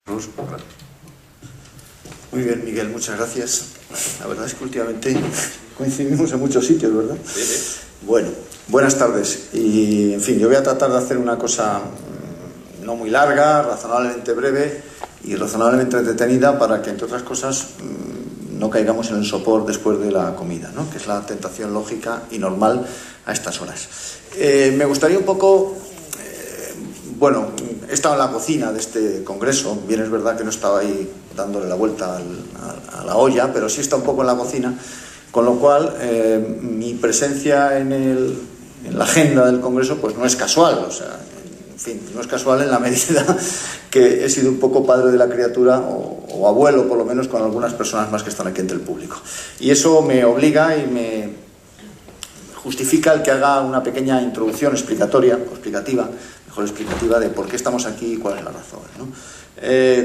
Muy bien, Miguel, muchas gracias. La verdad es que últimamente coincidimos en muchos sitios, ¿verdad? Sí. Bueno, buenas tardes. Y, en fin, yo voy a tratar de hacer una cosa no muy larga, razonablemente breve y razonablemente entretenida para que, entre otras cosas, no caigamos en el sopor después de la comida, ¿no? Que es la tentación lógica y normal a estas horas. Me gustaría un poco... Bueno, he estado en la cocina de este congreso, bien es verdad que no estaba ahí dándole la vuelta a la olla, pero sí está un poco en la cocina, con lo cual mi presencia en la agenda del congreso pues no es casual, o sea, en fin, no es casual en la medida que he sido un poco padre de la criatura o abuelo por lo menos con algunas personas más que están aquí entre el público. Y eso me obliga y me justifica el que haga una pequeña introducción explicativa de por qué estamos aquí y cuál es la razón, ¿no?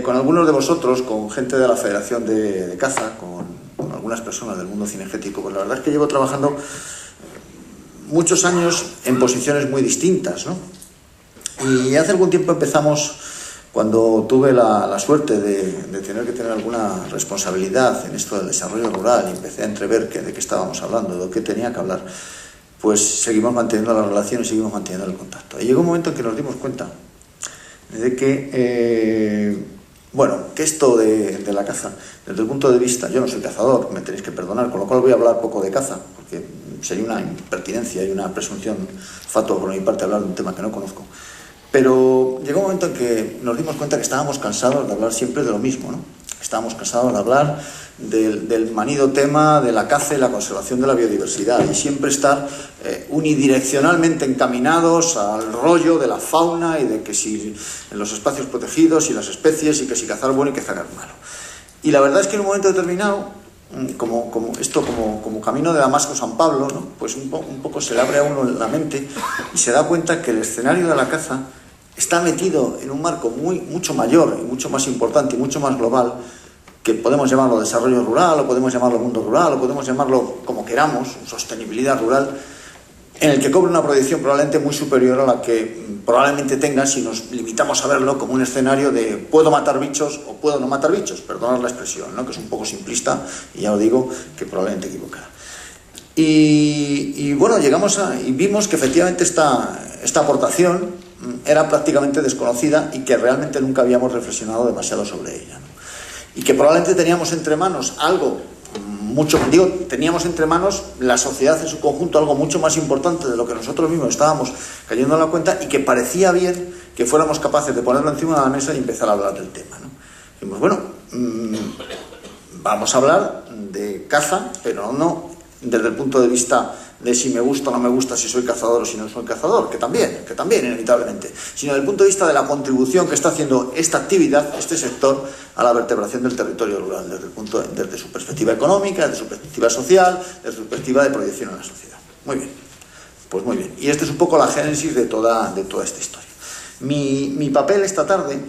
Con algunos de vosotros, con gente de la Federación de Caza, con algunas personas del mundo cinegético, pues la verdad es que llevo trabajando muchos años en posiciones muy distintas, ¿no? Y hace algún tiempo empezamos, cuando tuve la suerte de tener que tener alguna responsabilidad en esto del desarrollo rural y empecé a entrever de qué estábamos hablando, de qué tenía que hablar, pues seguimos manteniendo la relación y seguimos manteniendo el contacto. Y llegó un momento en que nos dimos cuenta de que, que esto de la caza, desde el punto de vista, yo no soy cazador, me tenéis que perdonar, con lo cual voy a hablar poco de caza, porque sería una impertinencia y una presunción fatua por mi parte hablar de un tema que no conozco. Pero llegó un momento en que nos dimos cuenta que estábamos cansados de hablar siempre de lo mismo, ¿no? Estábamos cansados de hablar del manido tema de la caza y la conservación de la biodiversidad y siempre estar unidireccionalmente encaminados al rollo de la fauna y de que si en los espacios protegidos y las especies y que si cazar bueno y que cazar malo. Y la verdad es que en un momento determinado, como camino de Damasco-San Pablo, ¿no? Pues un poco se le abre a uno la mente y se da cuenta que el escenario de la caza está metido en un marco mucho mayor y mucho más importante y mucho más global, que podemos llamarlo desarrollo rural o podemos llamarlo mundo rural o podemos llamarlo como queramos, sostenibilidad rural, en el que cobra una proyección probablemente muy superior a la que probablemente tenga si nos limitamos a verlo como un escenario de puedo matar bichos o puedo no matar bichos, perdonad la expresión, ¿no? Que es un poco simplista y ya os digo que probablemente equivocada. Y bueno, y vimos que efectivamente esta aportación era prácticamente desconocida y que realmente nunca habíamos reflexionado demasiado sobre ella, ¿no? Y que probablemente teníamos entre manos teníamos entre manos la sociedad en su conjunto, algo mucho más importante de lo que nosotros mismos estábamos cayendo en la cuenta y que parecía bien que fuéramos capaces de ponerlo encima de la mesa y empezar a hablar del tema, ¿no? Dijimos, bueno, vamos a hablar de caza, pero no desde el punto de vista de si me gusta o no me gusta, si soy cazador o si no soy cazador, que también, inevitablemente, sino desde el punto de vista de la contribución que está haciendo esta actividad, este sector, a la vertebración del territorio rural, desde su perspectiva económica, desde su perspectiva social, desde su perspectiva de proyección en la sociedad. Muy bien, pues muy bien. Y esta es un poco la génesis de toda esta historia. Mi papel esta tarde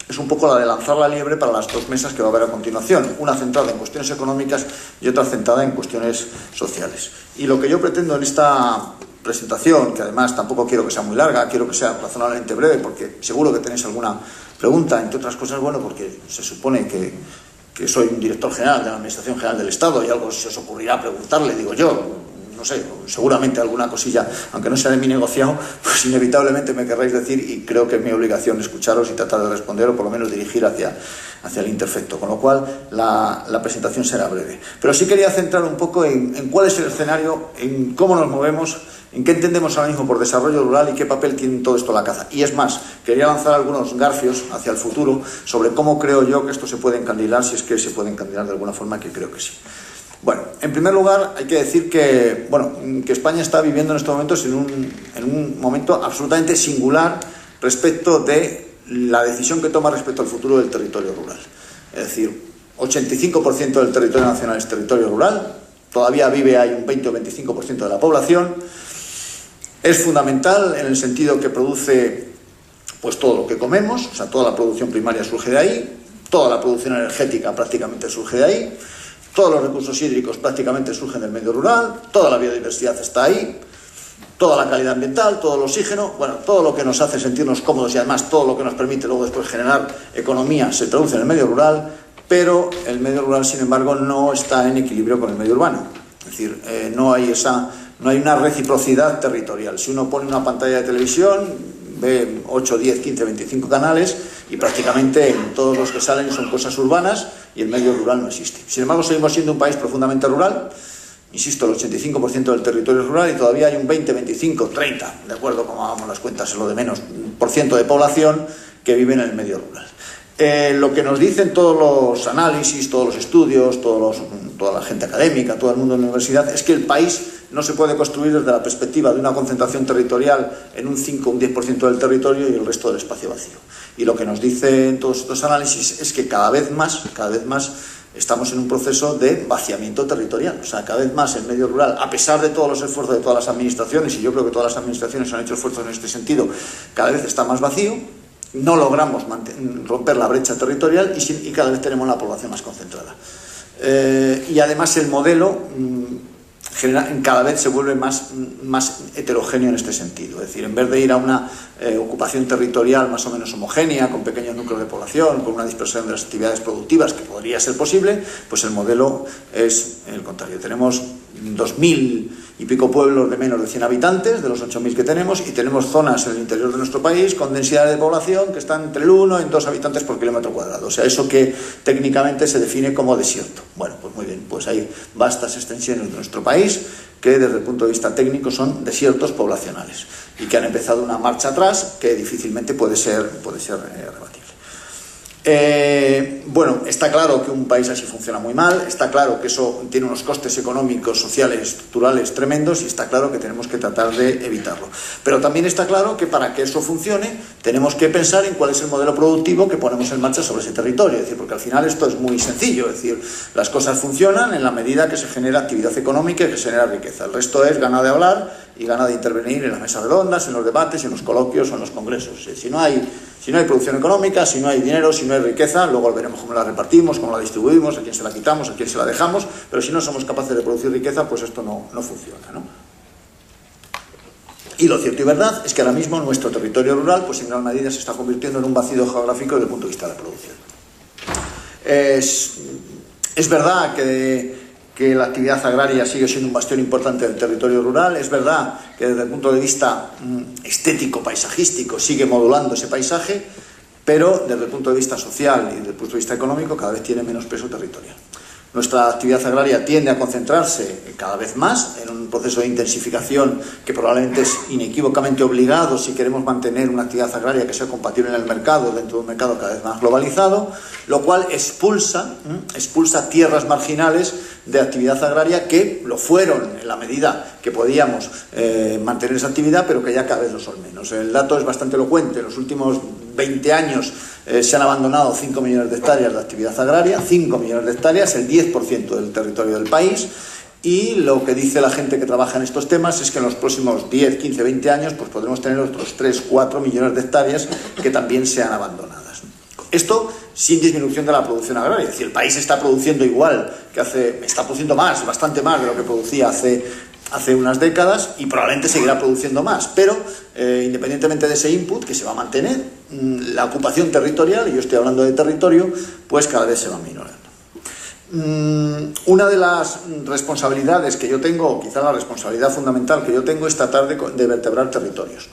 es un poco la de lanzar la liebre para las dos mesas que va a haber a continuación, una centrada en cuestiones económicas y otra centrada en cuestiones sociales. Y lo que yo pretendo en esta presentación, que además tampoco quiero que sea muy larga, quiero que sea razonablemente breve, porque seguro que tenéis alguna pregunta, entre otras cosas, bueno, porque se supone que soy un director general de la Administración General del Estado y algo se os ocurrirá preguntarle, digo yo, no sé, seguramente alguna cosilla, aunque no sea de mi negociado, pues inevitablemente me querréis decir y creo que es mi obligación escucharos y tratar de responder o por lo menos dirigir hacia el imperfecto, con lo cual la presentación será breve. Pero sí quería centrar un poco en cuál es el escenario, en cómo nos movemos, en qué entendemos ahora mismo por desarrollo rural y qué papel tiene todo esto la caza. Y es más, quería lanzar algunos garfios hacia el futuro sobre cómo creo yo que esto se puede encandilar, si es que se puede encandilar de alguna forma, que creo que sí. Bueno, en primer lugar hay que decir que España está viviendo en estos momentos en un momento absolutamente singular respecto de la decisión que toma respecto al futuro del territorio rural. Es decir, 85% del territorio nacional es territorio rural, todavía vive ahí un 20 o 25% de la población, es fundamental en el sentido que produce pues todo lo que comemos, o sea, toda la producción primaria surge de ahí, toda la producción energética prácticamente surge de ahí, todos los recursos hídricos prácticamente surgen del medio rural, toda la biodiversidad está ahí, toda la calidad ambiental, todo el oxígeno, bueno, todo lo que nos hace sentirnos cómodos y además todo lo que nos permite luego después generar economía se traduce en el medio rural, pero el medio rural, sin embargo, no está en equilibrio con el medio urbano. Es decir, no hay una reciprocidad territorial. Si uno pone una pantalla de televisión, ve 8, 10, 15, 25 canales y prácticamente todos los que salen son cosas urbanas y el medio rural no existe. Sin embargo, seguimos siendo un país profundamente rural. Insisto, el 85% del territorio es rural y todavía hay un 20, 25, 30, de acuerdo como hagamos las cuentas, es lo de menos, por ciento de población que vive en el medio rural. Lo que nos dicen todos los análisis, todos los estudios, toda la gente académica, todo el mundo en la universidad, es que el país no se puede construir desde la perspectiva de una concentración territorial en un 5 o un 10% del territorio y el resto del espacio vacío. Y lo que nos dicen todos estos análisis es que cada vez más estamos en un proceso de vaciamiento territorial. O sea, cada vez más el medio rural, a pesar de todos los esfuerzos de todas las administraciones, y yo creo que todas las administraciones han hecho esfuerzos en este sentido, cada vez está más vacío, no logramos romper la brecha territorial y cada vez tenemos la población más concentrada. Y además el modelo cada vez se vuelve más heterogéneo en este sentido. Es decir, en vez de ir a una ocupación territorial más o menos homogénea, con pequeños núcleos de población, con una dispersión de las actividades productivas que podría ser posible, pues el modelo es el contrario. Tenemos 2.000 y pico pueblos de menos de 100 habitantes, de los 8.000 que tenemos, y tenemos zonas en el interior de nuestro país con densidades de población que están entre el 1 y 2 habitantes por kilómetro cuadrado. O sea, eso que técnicamente se define como desierto. Bueno, pues muy bien, pues hay vastas extensiones de nuestro país que desde el punto de vista técnico son desiertos poblacionales y que han empezado una marcha atrás que difícilmente puede ser rebatible. Bueno, está claro que un país así funciona muy mal, está claro que eso tiene unos costes económicos, sociales, estructurales tremendos y está claro que tenemos que tratar de evitarlo. Pero también está claro que para que eso funcione tenemos que pensar en cuál es el modelo productivo que ponemos en marcha sobre ese territorio. Es decir, porque al final esto es muy sencillo, es decir, las cosas funcionan en la medida que se genera actividad económica y que se genera riqueza. El resto es gana de hablar y gana de intervenir en las mesas redondas, en los debates, en los coloquios o en los congresos. Si no hay producción económica, si no hay dinero, si no hay riqueza, luego veremos cómo la repartimos, cómo la distribuimos, a quién se la quitamos, a quién se la dejamos, pero si no somos capaces de producir riqueza, pues esto no funciona, ¿no? Y lo cierto y verdad es que ahora mismo nuestro territorio rural, pues en gran medida se está convirtiendo en un vacío geográfico desde el punto de vista de la producción. Es verdad que la actividad agraria sigue siendo un bastión importante del territorio rural. Es verdad que desde el punto de vista estético, paisajístico, sigue modulando ese paisaje, pero desde el punto de vista social y desde el punto de vista económico cada vez tiene menos peso territorial. Nuestra actividad agraria tiende a concentrarse cada vez más en un proceso de intensificación que probablemente es inequívocamente obligado si queremos mantener una actividad agraria que sea compatible en el mercado, dentro de un mercado cada vez más globalizado, lo cual expulsa tierras marginales de actividad agraria que lo fueron en la medida que podíamos mantener esa actividad, pero que ya cada vez lo son menos. El dato es bastante elocuente. En los últimos 20 años se han abandonado 5 millones de hectáreas de actividad agraria, 5 millones de hectáreas, el 10% del territorio del país, y lo que dice la gente que trabaja en estos temas es que en los próximos 10, 15, 20 años pues podremos tener otros 3, 4 millones de hectáreas que también sean abandonadas. Esto sin disminución de la producción agraria, es decir, el país está produciendo igual que está produciendo más, bastante más de lo que producía hace unas décadas y probablemente seguirá produciendo más, pero independientemente de ese input que se va a mantener, la ocupación territorial, y yo estoy hablando de territorio, pues cada vez se va minorando. Una de las responsabilidades que yo tengo, o quizá la responsabilidad fundamental que yo tengo, es tratar de vertebrar territorios,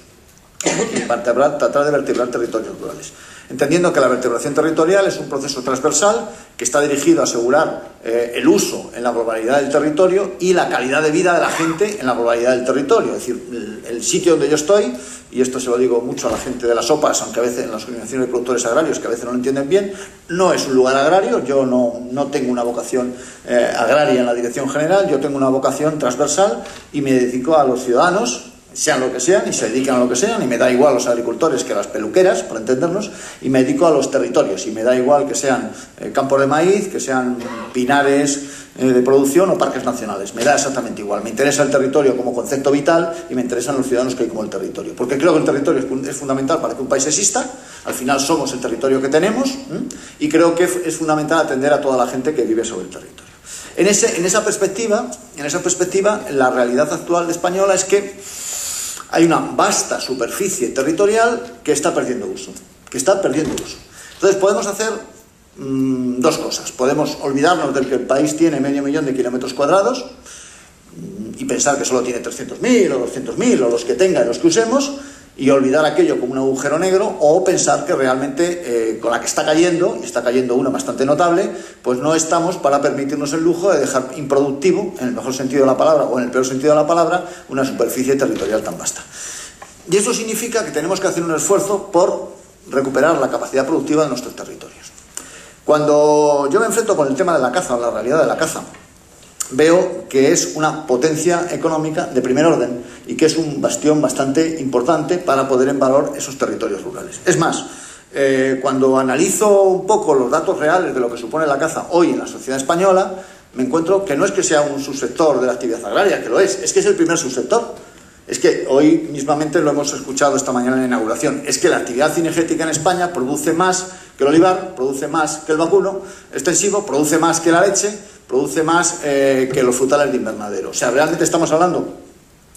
tratar de vertebrar territorios rurales, entendiendo que la vertebración territorial es un proceso transversal que está dirigido a asegurar el uso en la globalidad del territorio y la calidad de vida de la gente en la globalidad del territorio. Es decir, el sitio donde yo estoy, y esto se lo digo mucho a la gente de las OPAs, aunque a veces en las organizaciones de productores agrarios, que a veces no lo entienden bien, no es un lugar agrario. Yo no tengo una vocación agraria en la dirección general, yo tengo una vocación transversal y me dedico a los ciudadanos, sean lo que sean, y se dedican a lo que sean, y me da igual los agricultores que las peluqueras, para entendernos, y me dedico a los territorios, y me da igual que sean campos de maíz, que sean pinares de producción o parques nacionales, me da exactamente igual. Me interesa el territorio como concepto vital y me interesan los ciudadanos que hay como el territorio, porque creo que el territorio es fundamental para que un país exista. Al final somos el territorio que tenemos, y creo que es fundamental atender a toda la gente que vive sobre el territorio. En esa perspectiva, la realidad actual de española es que Hay una vasta superficie territorial que está perdiendo uso. Entonces podemos hacer dos cosas. Podemos olvidarnos del que el país tiene 500.000 de kilómetros cuadrados y pensar que solo tiene 300.000 o 200.000 o los que tenga y los que usemos, y olvidar aquello como un agujero negro, o pensar que realmente con la que está cayendo, y está cayendo una bastante notable, pues no estamos para permitirnos el lujo de dejar improductivo, en el mejor sentido de la palabra o en el peor sentido de la palabra, una superficie territorial tan vasta. Y eso significa que tenemos que hacer un esfuerzo por recuperar la capacidad productiva de nuestros territorios. Cuando yo me enfrento con el tema de la caza o la realidad de la caza, veo que es una potencia económica de primer orden y que es un bastión bastante importante para poner en valor esos territorios rurales. Es más, cuando analizo un poco los datos reales de lo que supone la caza hoy en la sociedad española, me encuentro que no es que sea un subsector de la actividad agraria, que lo es que es el primer subsector. Es que hoy mismamente lo hemos escuchado esta mañana en la inauguración, es que la actividad cinegética en España produce más que el olivar, produce más que el vacuno extensivo, produce más que la leche, produce más que los frutales de invernadero. O sea, realmente estamos hablando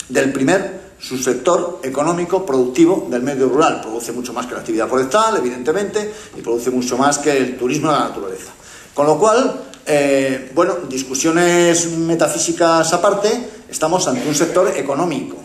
del primer subsector económico productivo del medio rural. Produce mucho más que la actividad forestal, evidentemente, y produce mucho más que el turismo de la naturaleza. Con lo cual, bueno, discusiones metafísicas aparte, estamos ante un sector económico.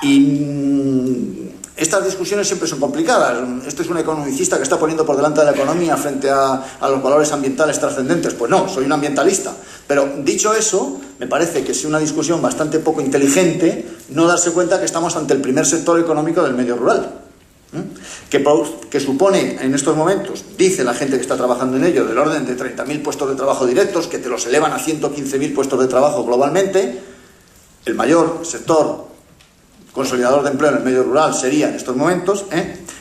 Y estas discusiones siempre son complicadas. Este es un economicista que está poniendo por delante de la economía frente a los valores ambientales trascendentes. Pues no, soy un ambientalista. Pero dicho eso, me parece que es una discusión bastante poco inteligente no darse cuenta que estamos ante el primer sector económico del medio rural. Que supone en estos momentos, dice la gente que está trabajando en ello, del orden de 30.000 puestos de trabajo directos, que te los elevan a 115.000 puestos de trabajo globalmente. El mayor sector consolidador de empleo en el medio rural sería en estos momentos,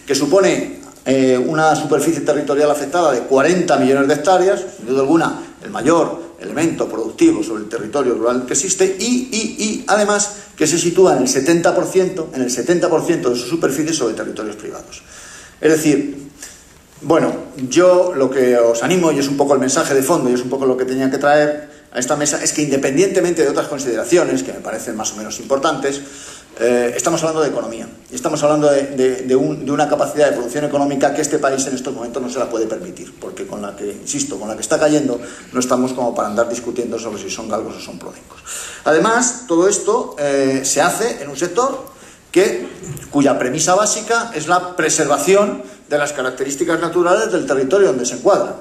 que supone una superficie territorial afectada de 40 millones de hectáreas, sin duda alguna el mayor elemento productivo sobre el territorio rural que existe, y además que se sitúa en el 70% de su superficie sobre territorios privados. Es decir, bueno, yo lo que os animo, y es un poco el mensaje de fondo, y es un poco lo que tenía que traer a esta mesa, es que independientemente de otras consideraciones que me parecen más o menos importantes, estamos hablando de economía, y estamos hablando de una capacidad de producción económica que este país en estos momentos no se la puede permitir, porque con la que, insisto, con la que está cayendo, no estamos como para andar discutiendo sobre si son galgos o son prodencos. Además, todo esto se hace en un sector cuya premisa básica es la preservación de las características naturales del territorio donde se encuadra.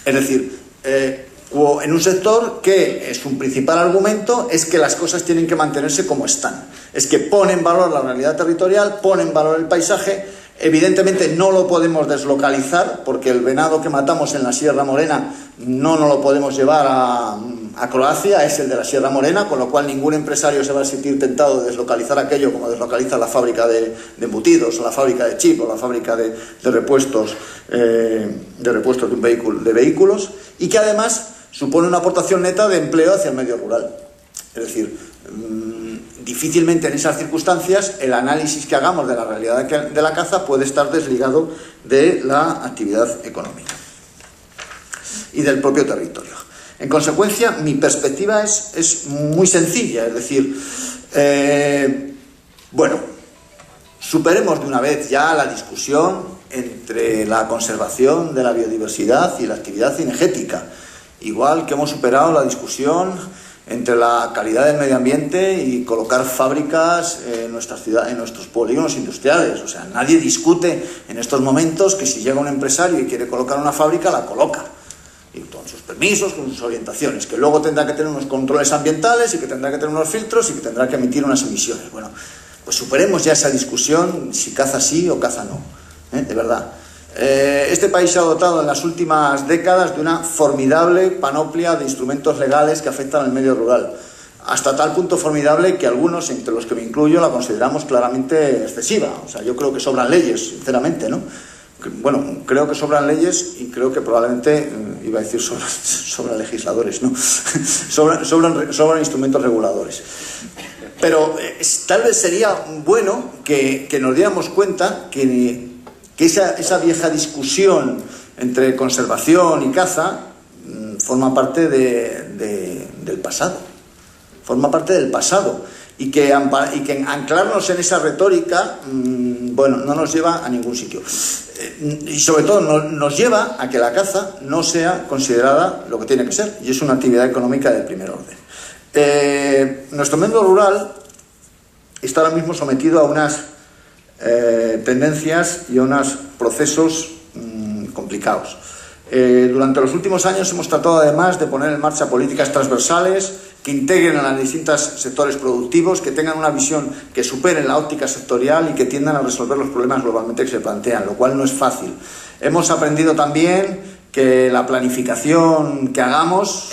Es decir, en un sector que su principal argumento es que las cosas tienen que mantenerse como están. Es que pone en valor la realidad territorial, pone en valor el paisaje. Evidentemente no lo podemos deslocalizar, porque el venado que matamos en la Sierra Morena no nos lo podemos llevar a Croacia, es el de la Sierra Morena, con lo cual ningún empresario se va a sentir tentado de deslocalizar aquello como deslocaliza la fábrica de embutidos, o la fábrica de chip, o la fábrica de repuestos de vehículos, y que además supone una aportación neta de empleo hacia el medio rural. Es decir, difícilmente en esas circunstancias el análisis que hagamos de la realidad de la caza puede estar desligado de la actividad económica y del propio territorio. En consecuencia, mi perspectiva es muy sencilla, es decir, bueno, superemos de una vez ya la discusión entre la conservación de la biodiversidad y la actividad cinegética, igual que hemos superado la discusión entre la calidad del medio ambiente y colocar fábricas en nuestras ciudades, en nuestros polígonos industriales. O sea, nadie discute en estos momentos que si llega un empresario y quiere colocar una fábrica, la coloca. Y con sus permisos, con sus orientaciones, que luego tendrá que tener unos controles ambientales y que tendrá que tener unos filtros y que tendrá que emitir unas emisiones. Bueno, pues superemos ya esa discusión si caza sí o caza no. De verdad. Este país se ha dotado en las últimas décadas de una formidable panoplia de instrumentos legales que afectan al medio rural, hasta tal punto formidable que algunos, entre los que me incluyo, la consideramos claramente excesiva. O sea, yo creo que sobran leyes, sinceramente, ¿no? Bueno, creo que sobran leyes y creo que probablemente, iba a decir sobran legisladores, ¿no? sobran instrumentos reguladores. Pero tal vez sería bueno que nos diéramos cuenta que esa vieja discusión entre conservación y caza forma parte del pasado. forma parte del pasado, y que anclarnos en esa retórica, bueno, no nos lleva a ningún sitio. Y sobre todo nos lleva a que la caza no sea considerada lo que tiene que ser, y es una actividad económica del primer orden. Nuestro medio rural está ahora mismo sometido a unas tendencias y a unos procesos complicados. Durante los últimos años hemos tratado además de poner en marcha políticas transversales que integren a los distintos sectores productivos, que tengan una visión que supere la óptica sectorial y que tiendan a resolver los problemas globalmente que se plantean, lo cual no es fácil. Hemos aprendido también que la planificación que hagamos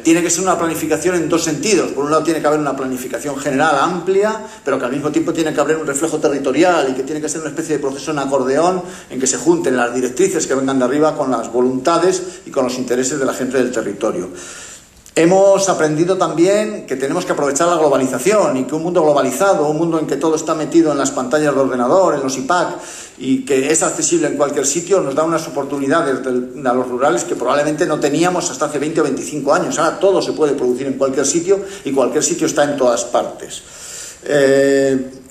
tiene que ser una planificación en dos sentidos. Por un lado tiene que haber una planificación general amplia, pero que al mismo tiempo tiene que haber un reflejo territorial y que tiene que ser una especie de proceso en acordeón en que se junten las directrices que vengan de arriba con las voluntades y con los intereses de la gente del territorio. Hemos aprendido también que tenemos que aprovechar la globalización y que un mundo globalizado, un mundo en que todo está metido en las pantallas de ordenador, en los iPad, y que es accesible en cualquier sitio, nos da unas oportunidades a los rurales que probablemente no teníamos hasta hace 20 o 25 años. Ahora todo se puede producir en cualquier sitio y cualquier sitio está en todas partes.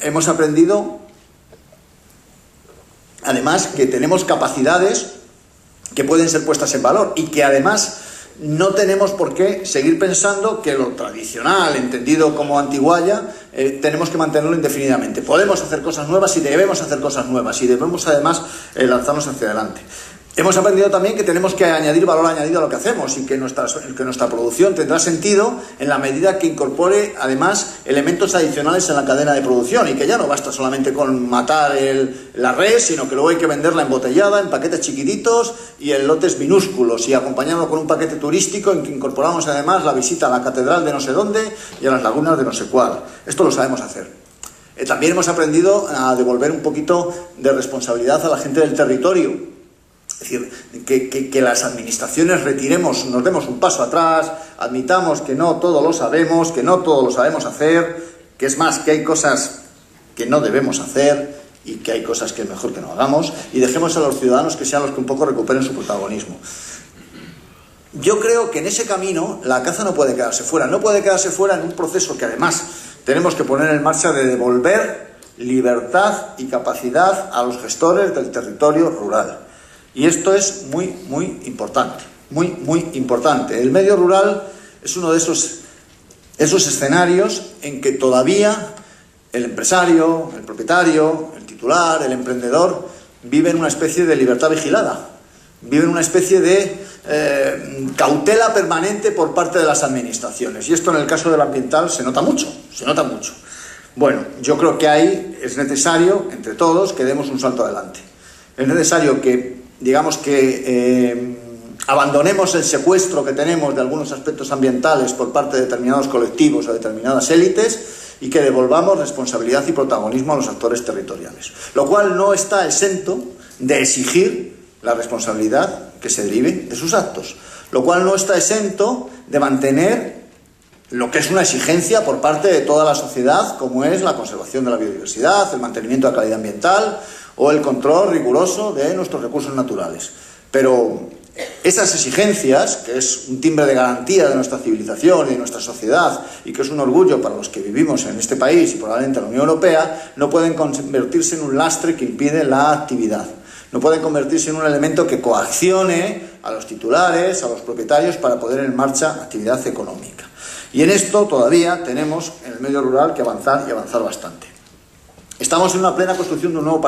Hemos aprendido, además, que tenemos capacidades que pueden ser puestas en valor y que además no tenemos por qué seguir pensando que lo tradicional, entendido como antiguaya, tenemos que mantenerlo indefinidamente. Podemos hacer cosas nuevas y debemos hacer cosas nuevas y debemos además lanzarnos hacia adelante. Hemos aprendido también que tenemos que añadir valor añadido a lo que hacemos y que nuestra producción tendrá sentido en la medida que incorpore además elementos adicionales en la cadena de producción y que ya no basta solamente con matar la res, sino que luego hay que venderla embotellada en paquetes chiquititos y en lotes minúsculos y acompañarlo con un paquete turístico en que incorporamos además la visita a la catedral de no sé dónde y a las lagunas de no sé cuál. Esto lo sabemos hacer. También hemos aprendido a devolver un poquito de responsabilidad a la gente del territorio. Es decir, que las administraciones nos demos un paso atrás, admitamos que no todo lo sabemos, que no todo lo sabemos hacer, que es más, que hay cosas que no debemos hacer y que hay cosas que es mejor que no hagamos, y dejemos a los ciudadanos que sean los que un poco recuperen su protagonismo. Yo creo que en ese camino la caza no puede quedarse fuera en un proceso que además tenemos que poner en marcha de devolver libertad y capacidad a los gestores del territorio rural. Y esto es muy, muy importante, muy, muy importante. El medio rural es uno de esos escenarios en que todavía el empresario, el propietario, el titular, el emprendedor, viven una especie de libertad vigilada, viven una especie de cautela permanente por parte de las administraciones. Y esto en el caso del ambiental se nota mucho, se nota mucho. Bueno, yo creo que ahí es necesario, entre todos, que demos un salto adelante. Es necesario que abandonemos el secuestro que tenemos de algunos aspectos ambientales por parte de determinados colectivos o determinadas élites y que devolvamos responsabilidad y protagonismo a los actores territoriales. Lo cual no está exento de exigir la responsabilidad que se derive de sus actos. Lo cual no está exento de mantener lo que es una exigencia por parte de toda la sociedad, como es la conservación de la biodiversidad, el mantenimiento de la calidad ambiental o el control riguroso de nuestros recursos naturales. Pero esas exigencias, que es un timbre de garantía de nuestra civilización y de nuestra sociedad, y que es un orgullo para los que vivimos en este país y probablemente en la Unión Europea, no pueden convertirse en un lastre que impide la actividad. No pueden convertirse en un elemento que coaccione a los titulares, a los propietarios, para poner en marcha actividad económica. Y en esto todavía tenemos en el medio rural que avanzar y avanzar bastante. Estamos en una plena construcción de un nuevo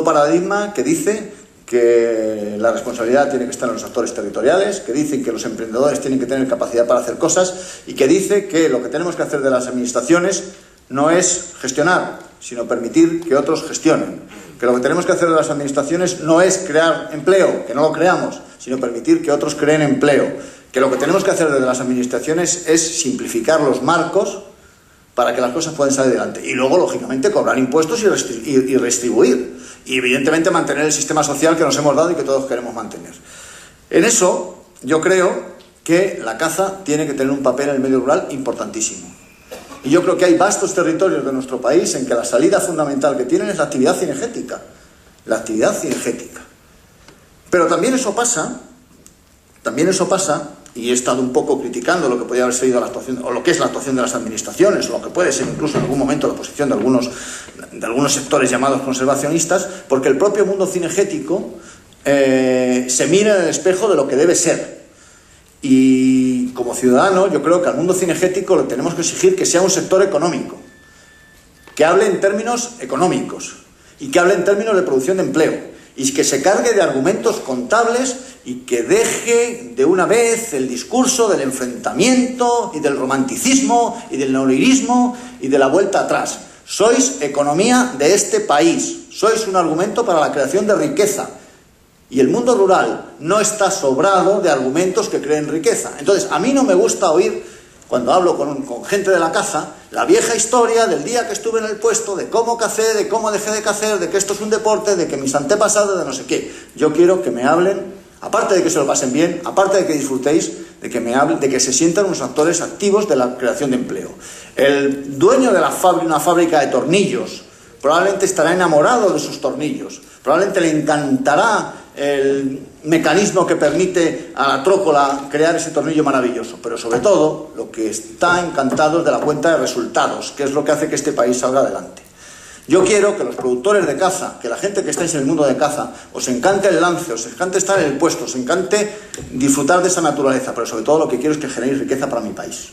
paradigma que dice que la responsabilidad tiene que estar en los actores territoriales, que dicen que los emprendedores tienen que tener capacidad para hacer cosas y que dice que lo que tenemos que hacer de las administraciones no es gestionar, sino permitir que otros gestionen. Que lo que tenemos que hacer de las administraciones no es crear empleo, que no lo creamos, sino permitir que otros creen empleo. Que lo que tenemos que hacer desde las administraciones es simplificar los marcos para que las cosas puedan salir adelante. Y luego, lógicamente, cobrar impuestos y redistribuir. Y, evidentemente, mantener el sistema social que nos hemos dado y que todos queremos mantener. En eso, yo creo que la caza tiene que tener un papel en el medio rural importantísimo. Y yo creo que hay vastos territorios de nuestro país en que la salida fundamental que tienen es la actividad cinegética. La actividad cinegética. Pero también eso pasa y he estado un poco criticando lo que podría haber sido la actuación, o lo que es la actuación de las administraciones, o lo que puede ser incluso en algún momento la posición de algunos sectores llamados conservacionistas, porque el propio mundo cinegético se mira en el espejo de lo que debe ser. Y como ciudadano, yo creo que al mundo cinegético le tenemos que exigir que sea un sector económico, que hable en términos económicos y que hable en términos de producción de empleo, y que se cargue de argumentos contables y que deje de una vez el discurso del enfrentamiento y del romanticismo y del neolirismo y de la vuelta atrás. Sois economía de este país, sois un argumento para la creación de riqueza, y el mundo rural no está sobrado de argumentos que creen riqueza. Entonces, a mí no me gusta oír, cuando hablo con gente de la caza, la vieja historia del día que estuve en el puesto, de cómo cacé, de cómo dejé de cacer, de que esto es un deporte, de que mis antepasados, de no sé qué. Yo quiero que me hablen, aparte de que se lo pasen bien, aparte de que disfrutéis, de que me hablen, de que se sientan unos actores activos de la creación de empleo. El dueño de una fábrica de tornillos probablemente estará enamorado de sus tornillos, probablemente le encantará el mecanismo que permite a la trócola crear ese tornillo maravilloso, pero sobre todo lo que está encantado es de la cuenta de resultados, que es lo que hace que este país salga adelante. Yo quiero que los productores de caza, que la gente que estáis en el mundo de caza, os encante el lance, os encante estar en el puesto, os encante disfrutar de esa naturaleza, pero sobre todo lo que quiero es que generéis riqueza para mi país.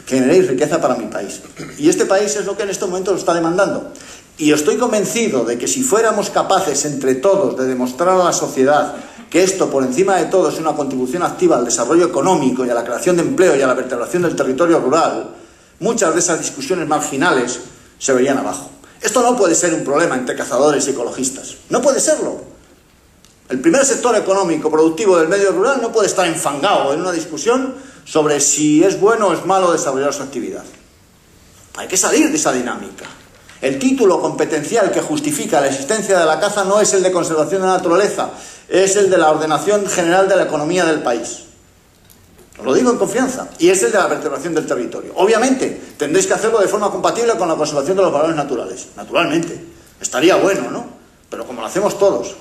Generéis riqueza para mi país. Y este país es lo que en este momento lo está demandando. Y estoy convencido de que si fuéramos capaces entre todos de demostrar a la sociedad que esto, por encima de todo, es una contribución activa al desarrollo económico y a la creación de empleo y a la vertebración del territorio rural, muchas de esas discusiones marginales se verían abajo. Esto no puede ser un problema entre cazadores y ecologistas. No puede serlo. El primer sector económico productivo del medio rural no puede estar enfangado en una discusión sobre si es bueno o es malo desarrollar su actividad. Hay que salir de esa dinámica. El título competencial que justifica la existencia de la caza no es el de conservación de la naturaleza, es el de la ordenación general de la economía del país. Os lo digo en confianza. Y es el de la vertebración del territorio. Obviamente, tendréis que hacerlo de forma compatible con la conservación de los valores naturales. Naturalmente. Estaría bueno, ¿no? Pero como lo hacemos todos.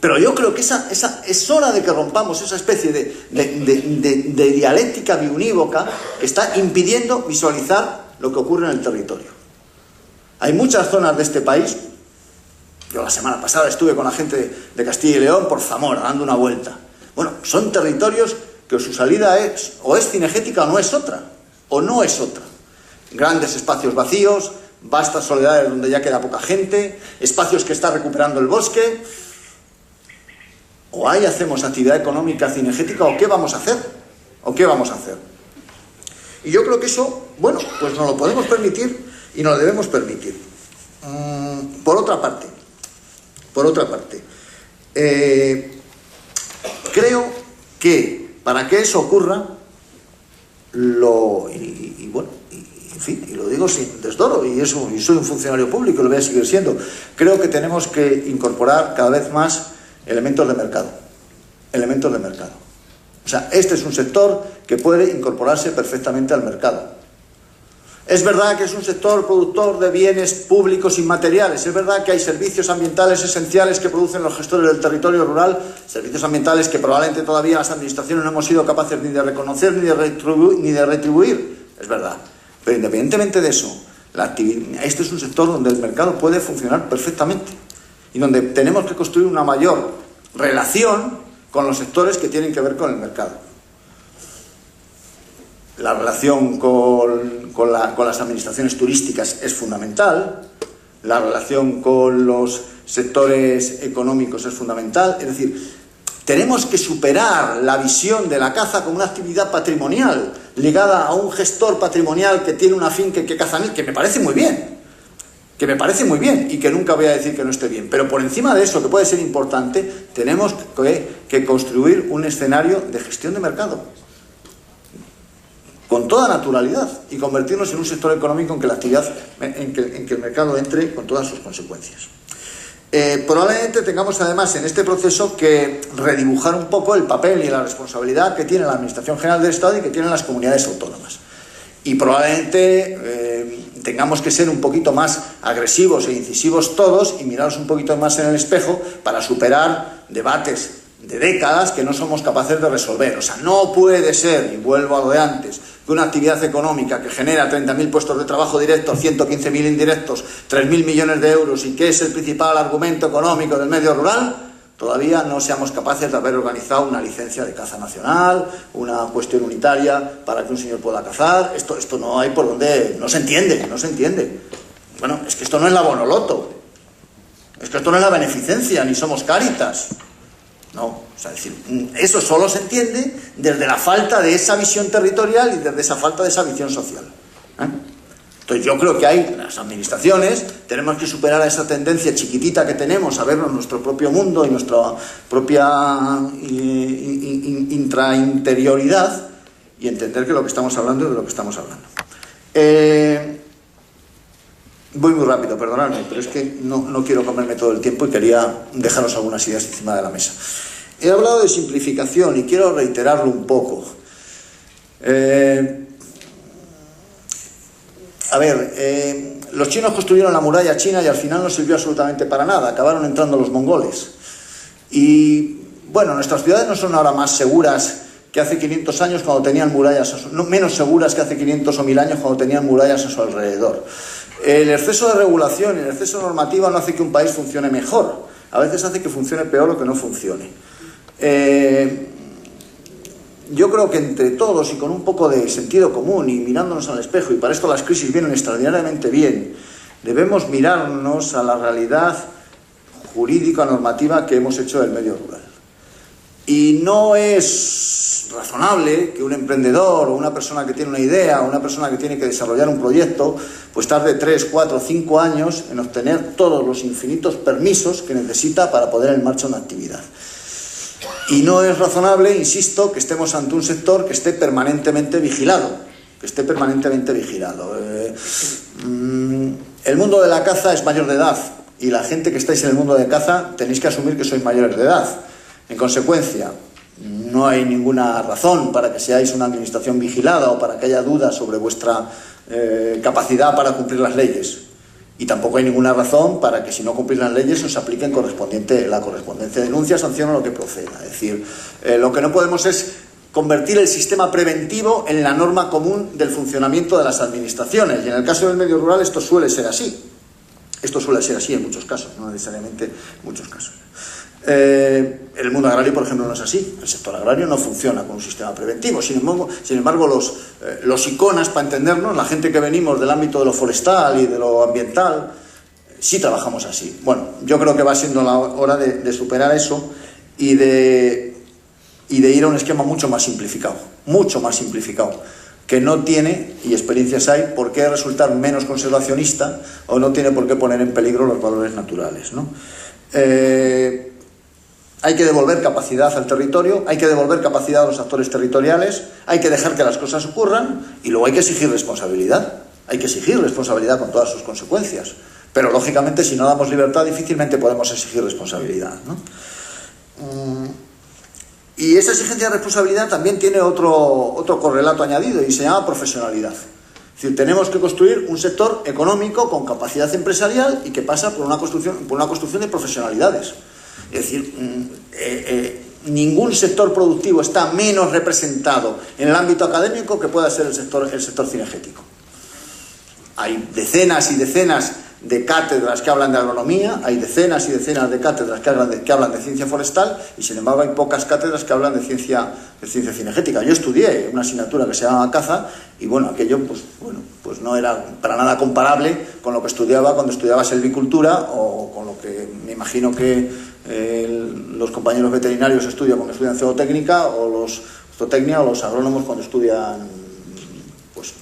Pero yo creo que es hora de que rompamos esa especie de dialéctica biunívoca que está impidiendo visualizar lo que ocurre en el territorio. Hay muchas zonas de este país. Yo la semana pasada estuve con la gente de Castilla y León por Zamora, dando una vuelta. Bueno, son territorios que su salida es o es cinegética o no es otra. O no es otra. Grandes espacios vacíos, vastas soledades donde ya queda poca gente, espacios que está recuperando el bosque. O ahí hacemos actividad económica cinegética, o qué vamos a hacer. ¿O qué vamos a hacer? Y yo creo que eso, bueno, pues nos lo podemos permitir y nos lo debemos permitir. Por otra parte, creo que para que eso ocurra, en fin, y lo digo sin desdoro, y soy un funcionario público y lo voy a seguir siendo, creo que tenemos que incorporar cada vez más elementos de mercado. O sea, este es un sector que puede incorporarse perfectamente al mercado. Es verdad que es un sector productor de bienes públicos inmateriales, es verdad que hay servicios ambientales esenciales que producen los gestores del territorio rural, servicios ambientales que probablemente todavía las administraciones no hemos sido capaces ni de reconocer ni de retribuir, es verdad. Pero independientemente de eso, este es un sector donde el mercado puede funcionar perfectamente y donde tenemos que construir una mayor relación con los sectores que tienen que ver con el mercado. La relación con las administraciones turísticas es fundamental, la relación con los sectores económicos es fundamental, es decir, tenemos que superar la visión de la caza como una actividad patrimonial, ligada a un gestor patrimonial que tiene una finca que caza, que me parece muy bien, y que nunca voy a decir que no esté bien, pero por encima de eso, que puede ser importante, tenemos que construir un escenario de gestión de mercado con toda naturalidad y convertirnos en un sector económico en que la actividad, en que el mercado entre con todas sus consecuencias. Probablemente tengamos además en este proceso que redibujar un poco el papel y la responsabilidad que tiene la Administración General del Estado y que tienen las comunidades autónomas. Y probablemente tengamos que ser un poquito más agresivos e incisivos todos y mirarnos un poquito más en el espejo para superar debates de décadas que no somos capaces de resolver. O sea, no puede ser, y vuelvo a lo de antes, que una actividad económica que genera 30.000 puestos de trabajo directos, 115.000 indirectos, 3.000 millones de euros y que es el principal argumento económico del medio rural, todavía no seamos capaces de haber organizado una licencia de caza nacional, una cuestión unitaria para que un señor pueda cazar. Esto no hay por donde... No se entiende. Bueno, es que esto no es la Bonoloto. Es que esto no es la beneficencia, ni somos Cáritas. No, o sea, es decir, eso solo se entiende desde la falta de esa visión territorial y desde esa falta de esa visión social. Entonces yo creo que hay, las administraciones, tenemos que superar a esa tendencia chiquitita que tenemos a vernos nuestro propio mundo y nuestra propia intrainterioridad y entender que lo que estamos hablando es de lo que estamos hablando. Voy muy rápido, perdonadme, pero es que no quiero comerme todo el tiempo y quería dejaros algunas ideas encima de la mesa. He hablado de simplificación y quiero reiterarlo un poco. Los chinos construyeron la muralla china y al final no sirvió absolutamente para nada, acabaron entrando los mongoles. Y bueno, nuestras ciudades no son ahora más seguras que hace 500 años cuando tenían murallas, no, menos seguras que hace 500 o 1000 años cuando tenían murallas a su alrededor. El exceso de regulación y el exceso de normativa no hace que un país funcione mejor, a veces hace que funcione peor o que no funcione. Yo creo que entre todos y con un poco de sentido común y mirándonos al espejo, y para esto las crisis vienen extraordinariamente bien, debemos mirarnos a la realidad jurídica normativa que hemos hecho del medio rural. Y no es razonable que un emprendedor o una persona que tiene una idea o una persona que tiene que desarrollar un proyecto pues tarde 3, 4, 5 años en obtener todos los infinitos permisos que necesita para poner en marcha una actividad. Y no es razonable, insisto, que estemos ante un sector que esté permanentemente vigilado. El mundo de la caza es mayor de edad y la gente que estáis en el mundo de caza tenéis que asumir que sois mayores de edad. En consecuencia, no hay ninguna razón para que seáis una administración vigilada o para que haya dudas sobre vuestra capacidad para cumplir las leyes. Y tampoco hay ninguna razón para que si no cumplís las leyes os apliquen la correspondiente denuncia, sanción o lo que proceda. Es decir, lo que no podemos es convertir el sistema preventivo en la norma común del funcionamiento de las administraciones. Y en el caso del medio rural esto suele ser así. Esto suele ser así en muchos casos, no necesariamente en muchos casos. El mundo agrario, por ejemplo, no es así. El sector agrario no funciona con un sistema preventivo. Sin embargo los iconas, para entendernos, la gente que venimos del ámbito de lo forestal y de lo ambiental, sí trabajamos así. Bueno, yo creo que va siendo la hora de superar eso y de ir a un esquema mucho más simplificado, que no tiene, y experiencias hay, por qué resultar menos conservacionista o no tiene por qué poner en peligro los valores naturales, ¿no? Hay que devolver capacidad al territorio, hay que devolver capacidad a los actores territoriales, hay que dejar que las cosas ocurran y luego hay que exigir responsabilidad. Hay que exigir responsabilidad con todas sus consecuencias. Pero, lógicamente, si no damos libertad, difícilmente podemos exigir responsabilidad, ¿no? Y esa exigencia de responsabilidad también tiene otro correlato añadido y se llama profesionalidad. Es decir, tenemos que construir un sector económico con capacidad empresarial y que pasa por una construcción de profesionalidades. Es decir, ningún sector productivo está menos representado en el ámbito académico que pueda ser el sector cinegético. Hay decenas y decenas de cátedras que hablan de agronomía, hay decenas y decenas de cátedras que hablan de ciencia forestal y sin embargo hay pocas cátedras que hablan de ciencia cinegética. Yo estudié una asignatura que se llama caza y bueno, aquello pues no era para nada comparable con lo que estudiaba cuando estudiaba silvicultura o con lo que me imagino que los compañeros veterinarios estudian cuando estudian zootecnia o los agrónomos cuando estudian pues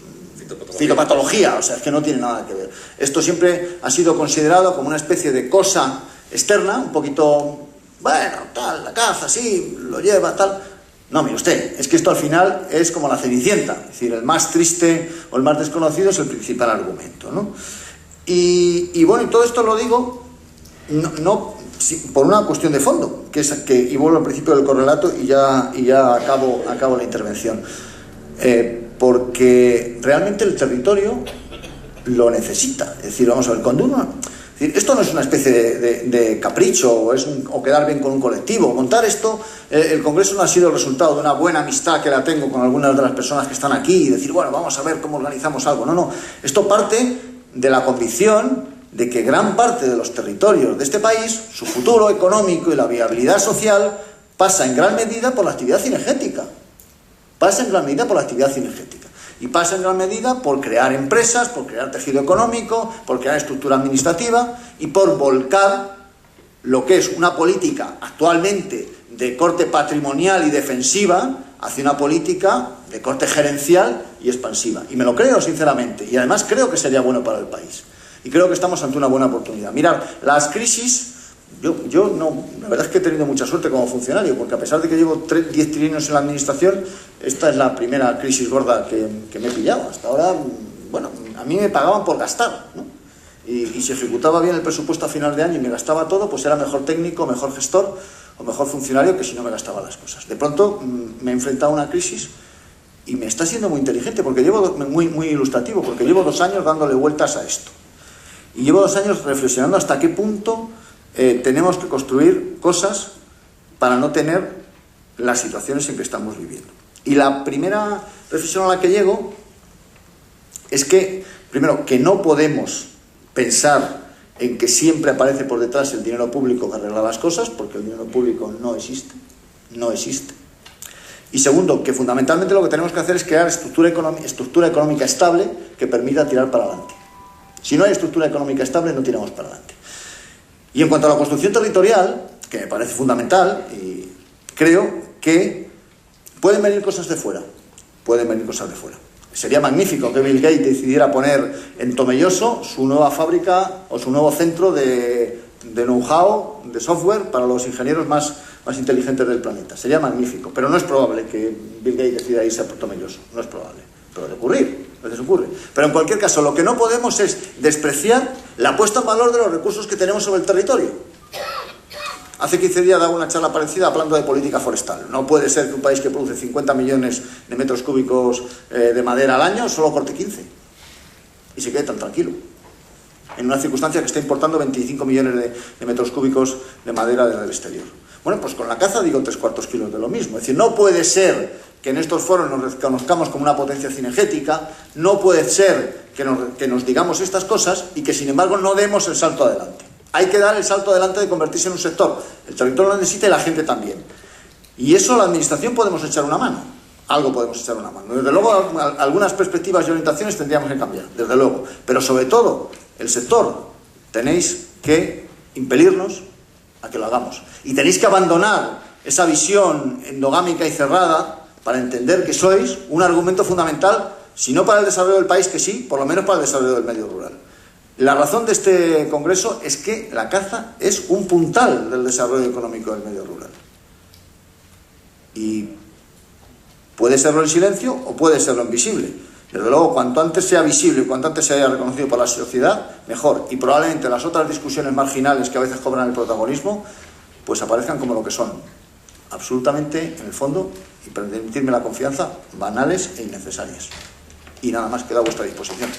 fitopatología, o sea, es que no tiene nada que ver. Esto siempre ha sido considerado como una especie de cosa externa, un poquito, bueno, tal, la caza, sí, lo lleva, tal. No, mire usted, es que esto al final es como la Cenicienta, es decir, el más triste o el más desconocido es el principal argumento, ¿no? Y bueno, y todo esto lo digo por una cuestión de fondo, y vuelvo al principio del correlato y ya acabo la intervención. Porque realmente el territorio lo necesita. Es decir, vamos a ver, cuando Es decir, esto no es una especie de capricho o quedar bien con un colectivo. Montar esto, el Congreso no ha sido el resultado de una buena amistad que la tengo con algunas de las personas que están aquí y decir, bueno, vamos a ver cómo organizamos algo. No, esto parte de la convicción de que gran parte de los territorios de este país, su futuro económico y la viabilidad social pasa en gran medida por la actividad cinegética. Pasa en gran medida por la actividad cinegética. Y pasa en gran medida por crear empresas, por crear tejido económico, por crear estructura administrativa y por volcar lo que es una política actualmente de corte patrimonial y defensiva hacia una política de corte gerencial y expansiva. Y me lo creo sinceramente. Y además creo que sería bueno para el país. Y creo que estamos ante una buena oportunidad. Mirad, las crisis... Yo no, la verdad es que he tenido mucha suerte como funcionario, porque a pesar de que llevo 10 trienios en la administración, esta es la primera crisis gorda que me he pillado. Hasta ahora, bueno, a mí me pagaban por gastar, ¿no? Y si ejecutaba bien el presupuesto a final de año y me gastaba todo, pues era mejor técnico, mejor gestor o mejor funcionario que si no me gastaba las cosas. De pronto me he enfrentado a una crisis y me está siendo muy inteligente, porque llevo muy ilustrativo, porque llevo 2 años dándole vueltas a esto. Y llevo 2 años reflexionando hasta qué punto tenemos que construir cosas para no tener las situaciones en que estamos viviendo. Y la primera reflexión a la que llego es que, primero, que no podemos pensar en que siempre aparece por detrás el dinero público que arregla las cosas, porque el dinero público no existe. Y segundo, que fundamentalmente lo que tenemos que hacer es crear estructura económica estable que permita tirar para adelante. Si no hay estructura económica estable, no tiramos para adelante. Y en cuanto a la construcción territorial, que me parece fundamental, y creo que pueden venir cosas de fuera. Sería magnífico que Bill Gates decidiera poner en Tomelloso su nueva fábrica o su nuevo centro de know-how, de software para los ingenieros más inteligentes del planeta. Sería magnífico, pero no es probable que Bill Gates decida irse a Tomelloso. No es probable. Puede ocurrir, a veces ocurre. Pero en cualquier caso, lo que no podemos es despreciar la puesta en valor de los recursos que tenemos sobre el territorio. Hace 15 días daba una charla parecida hablando de política forestal. No puede ser que un país que produce 50 millones de metros cúbicos de madera al año solo corte 15 y se quede tan tranquilo, en una circunstancia que está importando 25 millones de metros cúbicos de madera desde el exterior. Bueno, pues con la caza digo 3/4 kilos de lo mismo. Es decir, no puede ser que en estos foros nos reconozcamos como una potencia cinegética, no puede ser que nos digamos estas cosas y que sin embargo no demos el salto adelante. Hay que dar el salto adelante de convertirse en un sector. El territorio lo necesita y la gente también. Y eso la administración podemos echar una mano. Algo podemos echar una mano. Desde luego algunas perspectivas y orientaciones tendríamos que cambiar, desde luego. Pero sobre todo, el sector, tenéis que impelirnos a que lo hagamos. Y tenéis que abandonar esa visión endogámica y cerrada para entender que sois un argumento fundamental, si no para el desarrollo del país, que sí, por lo menos para el desarrollo del medio rural. La razón de este congreso es que la caza es un puntal del desarrollo económico del medio rural. Y puede serlo en silencio o puede serlo en visible. Desde luego, cuanto antes sea visible y cuanto antes se haya reconocido por la sociedad, mejor. Y probablemente las otras discusiones marginales que a veces cobran el protagonismo, pues aparezcan como lo que son. Absolutamente, en el fondo, y permitirme la confianza, banales e innecesarias. Y nada más, queda a vuestra disposición.